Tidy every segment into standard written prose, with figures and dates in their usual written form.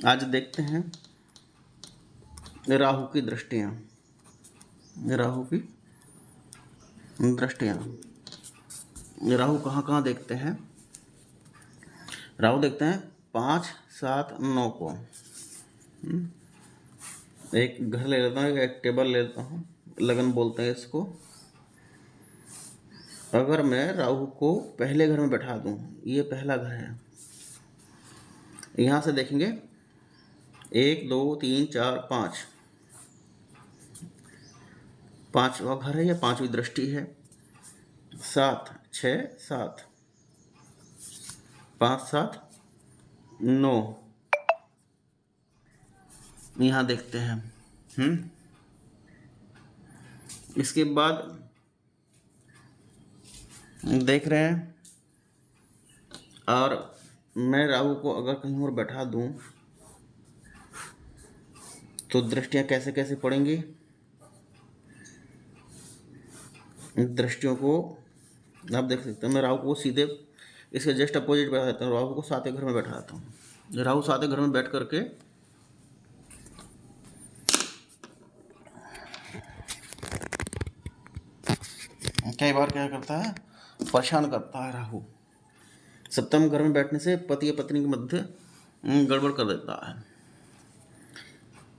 आज देखते हैं राहु की दृष्टियां। राहु की दृष्टियां, राहु कहाँ कहाँ देखते हैं? राहु देखते हैं 5, 7, 9 को। एक घर ले लेता हूँ, एक टेबल ले लेता हूँ, लगन बोलते हैं इसको। अगर मैं राहु को पहले घर में बैठा दूं, ये पहला घर है, यहाँ से देखेंगे 1, 2, 3, 4, 5, पांचवा घर है या पांचवी दृष्टि है। 7, 6, 7, 5, 7, 9, यहाँ देखते हैं। इसके बाद देख रहे हैं, और मैं राहु को अगर कहीं और बैठा दूं तो दृष्टियां कैसे कैसे पड़ेंगी। दृष्टियों को आप देख सकते हैं। मैं राहु को सीधे इसके जस्ट अपोजिट बैठा देता हूँ, राहु को 7वें घर में बैठा देता हूँ। राहु 7वें घर में बैठ करके कई बार क्या करता है, परेशान करता है। राहु 7वें घर में बैठने से पति या पत्नी के मध्य गड़बड़ कर देता है।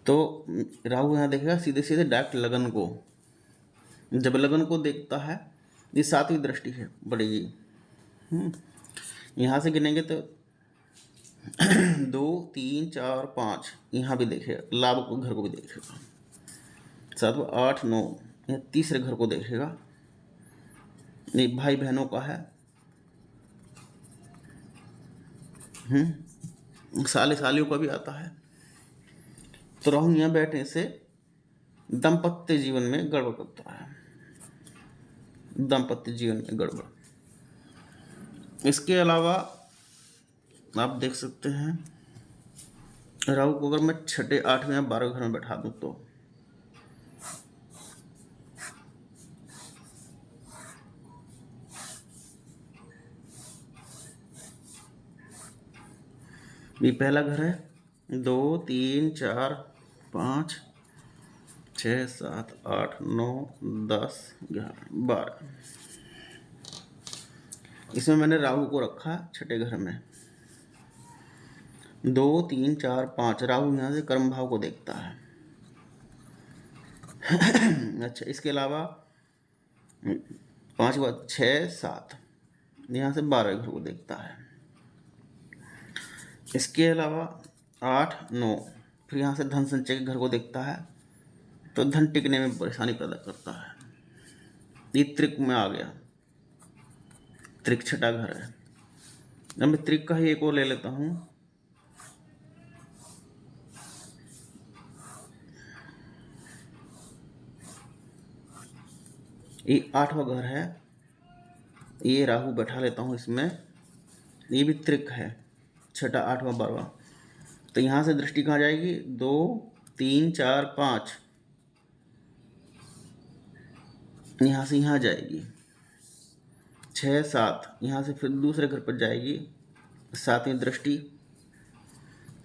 तो राहु यहाँ देखेगा सीधे सीधे डायरेक्ट लगन को। जब लगन को देखता है, ये 7वीं दृष्टि है पड़ेगी। यहाँ से गिनेंगे तो 2, 3, 4, 5, यहाँ भी देखेगा, लाभ को घर को भी देखेगा। 7, 8, 9, यह तीसरे घर को देखेगा। ये भाई बहनों का है। साले सालियों का भी आता है। तो राहु यहाँ बैठने से दाम्पत्य जीवन में गड़बड़ करता है, दाम्पत्य जीवन में गड़बड़। इसके अलावा आप देख सकते हैं, राहु को अगर मैं 6, 8 या 12 घर में बैठा दूं तो ये पहला घर है। 2, 3, 4, 5, 6, 7, 8, 9, 10, 11, 12। इसमें मैंने राहु को रखा 6ठे घर में। 2, 3, 4, 5, राहु यहाँ से कर्म भाव को देखता है। अच्छा, इसके अलावा 5 के बाद 6, 7, यहाँ से 12 घर को देखता है। इसके अलावा 8, 9, फिर यहाँ से धन संचय के घर को देखता है, तो धन टिकने में परेशानी पैदा करता है। ये त्रिक में आ गया, त्रिक 6ठा घर है। अब मैं त्रिक का ही एक और ले लेता हूँ। ये 8वां घर है, ये राहु बैठा लेता हूँ इसमें। ये भी त्रिक है, 6ठा, 8वां, 12वां। तो यहाँ से दृष्टि कहाँ जाएगी? 2, 3, 4, 5, यहाँ से यहाँ जाएगी। 6, 7, यहाँ से फिर दूसरे घर पर जाएगी, 7वीं दृष्टि।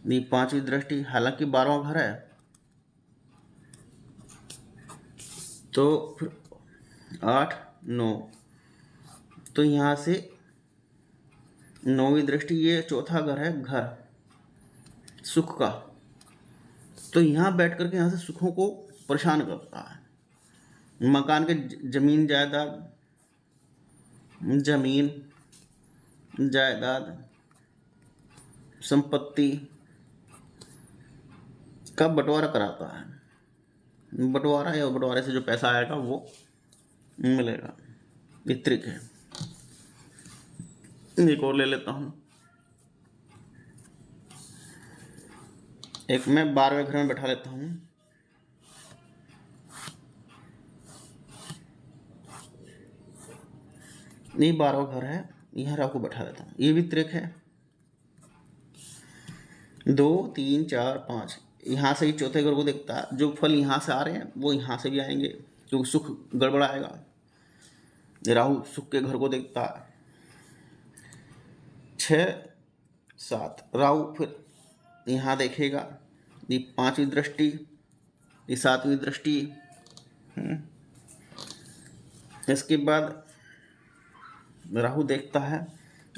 ये 5वीं दृष्टि, हालांकि 12वां घर है। तो फिर 8, 9, तो यहाँ से 9वीं दृष्टि, ये 4था घर है, घर सुख का। तो यहाँ बैठ करके यहाँ से सुखों को परेशान करता है। मकान के जमीन जायदाद, संपत्ति का बंटवारा कराता है। बंटवारा या बंटवारे से जो पैसा आएगा वो मिलेगा। ये त्रिक है। एक और ले लेता हूँ। एक मैं 12वें घर में बैठा लेता हूँ। ये 12वां घर है, यहाँ राहु को बैठा लेता हूँ। ये भी त्रिक है। 2, 3, 4, 5, यहाँ से ही चौथे घर को देखता है। जो फल यहाँ से आ रहे हैं वो यहाँ से भी आएंगे, क्योंकि सुख गड़बड़ाएगा। राहु सुख के घर को देखता है। 6, 7, राहु फिर यहाँ देखेगा, ये 5वीं दृष्टि, ये 7वीं दृष्टि। इसके बाद राहु देखता है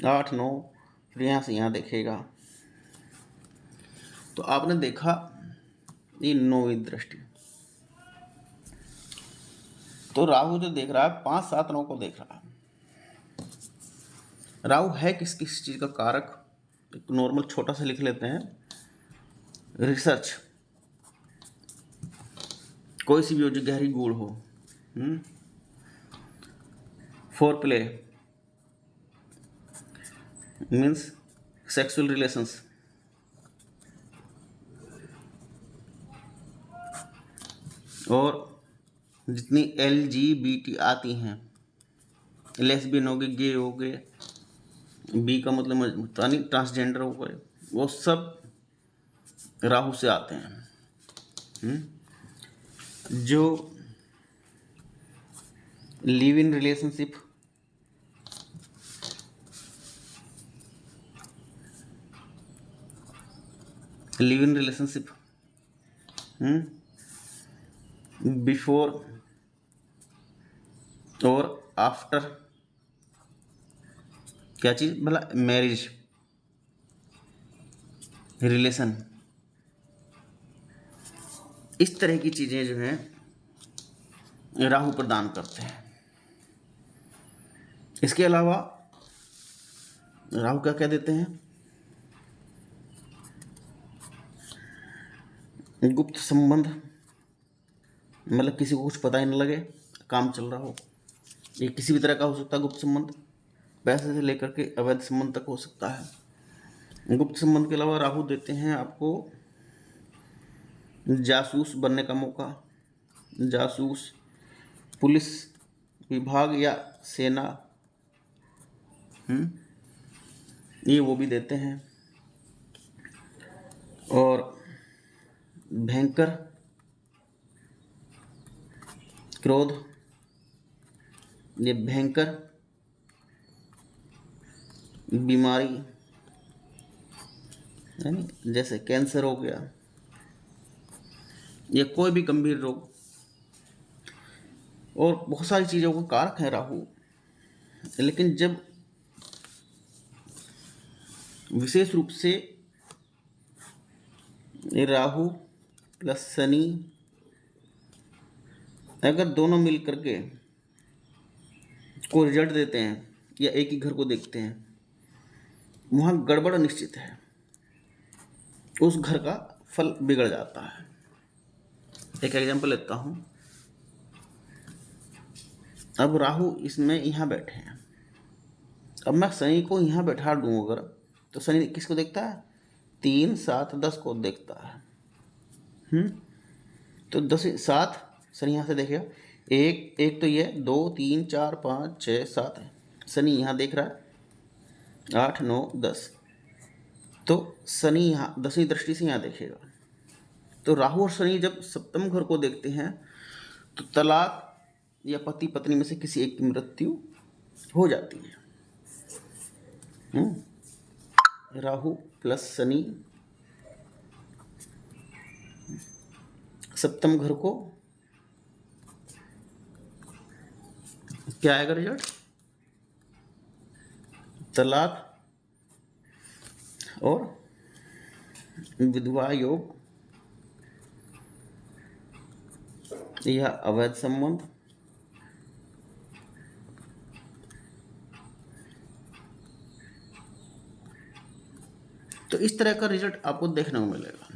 8, 9, फिर यहाँ से यहाँ देखेगा। तो आपने देखा ये 9वीं दृष्टि। तो राहु जो देख रहा है 5, 7, 9 को देख रहा है। राहु है किस किस चीज का कारक, एक नॉर्मल छोटा सा लिख लेते हैं। रिसर्च, कोई सी भी हो जो गहरी गूढ़ हो। Four play means sexual relations. और जितनी LGBT आती हैं, लेस्बियन हो गए, गे हो गए, बी का मतलब ट्रांसजेंडर हो गए, वो सब राहु से आते हैं। जो लिव इन रिलेशनशिप, बिफोर और आफ्टर, क्या चीज भला, मैरिज रिलेशन, इस तरह की चीजें जो हैं राहु प्रदान करते हैं। इसके अलावा राहु क्या कह देते हैं, गुप्त संबंध, मतलब किसी को कुछ पता ही न लगे, काम चल रहा हो। ये किसी भी तरह का हो सकता है गुप्त संबंध, पैसे से लेकर के अवैध संबंध तक हो सकता है। गुप्त संबंध के अलावा राहु देते हैं आपको जासूस बनने का मौका, जासूस, पुलिस विभाग या सेना, ये वो भी देते हैं। और भयंकर क्रोध, ये भयंकर बीमारी, यानी जैसे कैंसर हो गया या कोई भी गंभीर रोग, और बहुत सारी चीज़ों का कारक है राहु। लेकिन जब विशेष रूप से राहु प्लस शनि अगर दोनों मिल करके को रिजल्ट देते हैं या एक ही घर को देखते हैं, वहाँ गड़बड़ निश्चित है, उस घर का फल बिगड़ जाता है। एक एग्जांपल लेता हूँ। अब राहु इसमें यहाँ बैठे हैं, अब मैं शनि को यहाँ बैठा दूँ अगर, तो शनि किसको देखता है, 3, 7, 10 को देखता है। तो 10, 7 शनि यहाँ से देखेगा, एक तो ये 2, 3, 4, 5, 6, 7 है, शनि यहाँ देख रहा है 8, 9, 10, तो शनि यहाँ 10वीं दृष्टि से यहाँ देखेगा। तो राहु और शनि जब सप्तम घर को देखते हैं तो तलाक या पति पत्नी में से किसी एक की मृत्यु हो जाती है। राहु प्लस शनि सप्तम घर को क्या आएगा रिजल्ट, तलाक और विधवा योग या अवैध संबंध। तो इस तरह का रिजल्ट आपको देखने को मिलेगा।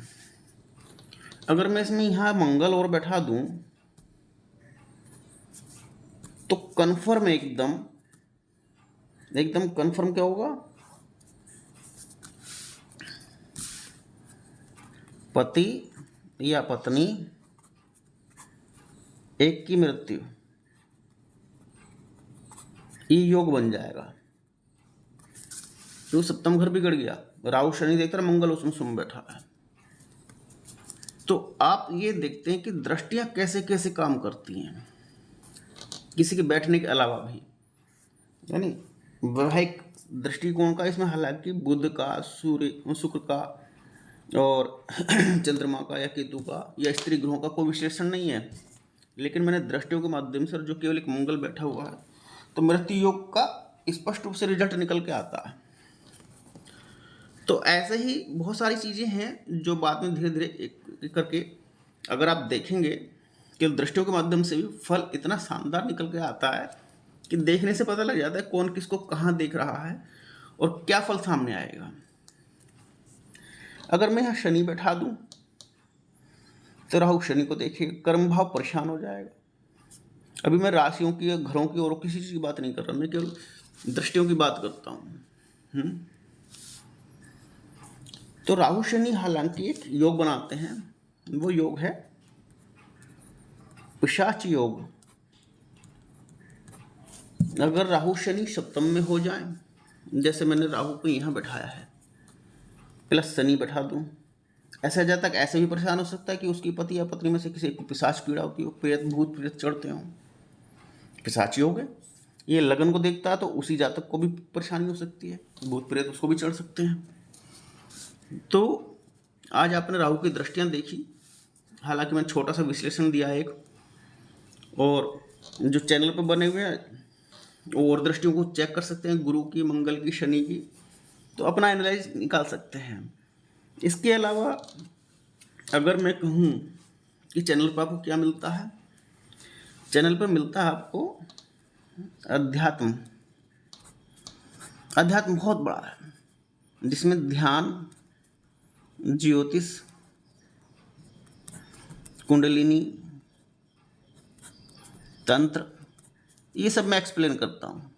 अगर मैं इसमें यहाँ मंगल और बैठा दूं तो कन्फर्म, एकदम कन्फर्म क्या होगा, पति या पत्नी एक की मृत्यु, ये योग बन जाएगा। तो सप्तम घर बिगड़ गया, राहु शनि देखता है, मंगल उसमें सुम बैठा है। तो आप ये देखते हैं कि दृष्टियां कैसे कैसे काम करती हैं, किसी के बैठने के अलावा भी, यानी वैवाहिक दृष्टिकोण का इसमें हालांकि बुध का, सूर्य, शुक्र का और चंद्रमा का या केतु का या स्त्री ग्रहों का कोई विश्लेषण नहीं है, लेकिन मैंने दृष्टियों के माध्यम से, जो केवल एक मंगल बैठा हुआ है, तो मृत्यु योग का स्पष्ट रूप से रिजल्ट निकल के आता है। तो ऐसे ही बहुत सारी चीज़ें हैं जो बाद में धीरे धीरे एक करके अगर आप देखेंगे, केवल दृष्टियों के माध्यम से भी फल इतना शानदार निकल के आता है कि देखने से पता लग जाता है कौन किसको कहाँ देख रहा है और क्या फल सामने आएगा। अगर मैं यहाँ शनि बैठा दूँ तो राहु शनि को देखिए, कर्म भाव परेशान हो जाएगा। अभी मैं राशियों की या घरों की और किसी चीज़ की बात नहीं कर रहा, मैं केवल दृष्टियों की बात करता हूँ। तो राहु शनि हालांकि एक योग बनाते हैं, वो योग है पिशाच योग। अगर राहु शनि सप्तम में हो जाए, जैसे मैंने राहु को यहाँ बैठाया है प्लस शनि बैठा दूँ, ऐसा जब तक ऐसे भी परेशान हो सकता है कि उसकी पति या पत्नी में से किसी को पिशाच पीड़ा होती हो, प्रेत भूत प्रेत चढ़ते हों, पिशाच योग है। ये लगन को देखता है तो उसी जातक को भी परेशानी हो सकती है, भूत प्रेत उसको भी चढ़ सकते हैं। तो आज आपने राहु की दृष्टियाँ देखी, हालांकि मैंने छोटा सा विश्लेषण दिया एक, और जो चैनल पर बने हुए हैं और दृष्टियों को चेक कर सकते हैं, गुरु की, मंगल की, शनि की, तो अपना एनालाइज निकाल सकते हैं। इसके अलावा अगर मैं कहूँ कि चैनल पर आपको क्या मिलता है, चैनल पर मिलता है आपको अध्यात्म। अध्यात्म बहुत बड़ा है, जिसमें ध्यान, ज्योतिष, कुंडलिनी, तंत्र, ये सब मैं एक्सप्लेन करता हूँ।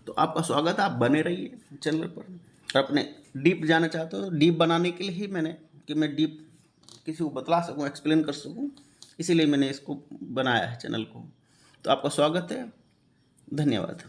तो आपका स्वागत है, आप बने रहिए चैनल पर। अपने डीप जाना चाहते हो, डीप बनाने के लिए ही मैंने, कि मैं डीप किसी को बतला सकूं, एक्सप्लेन कर सकूं, इसीलिए मैंने इसको बनाया है चैनल को। तो आपका स्वागत है, धन्यवाद।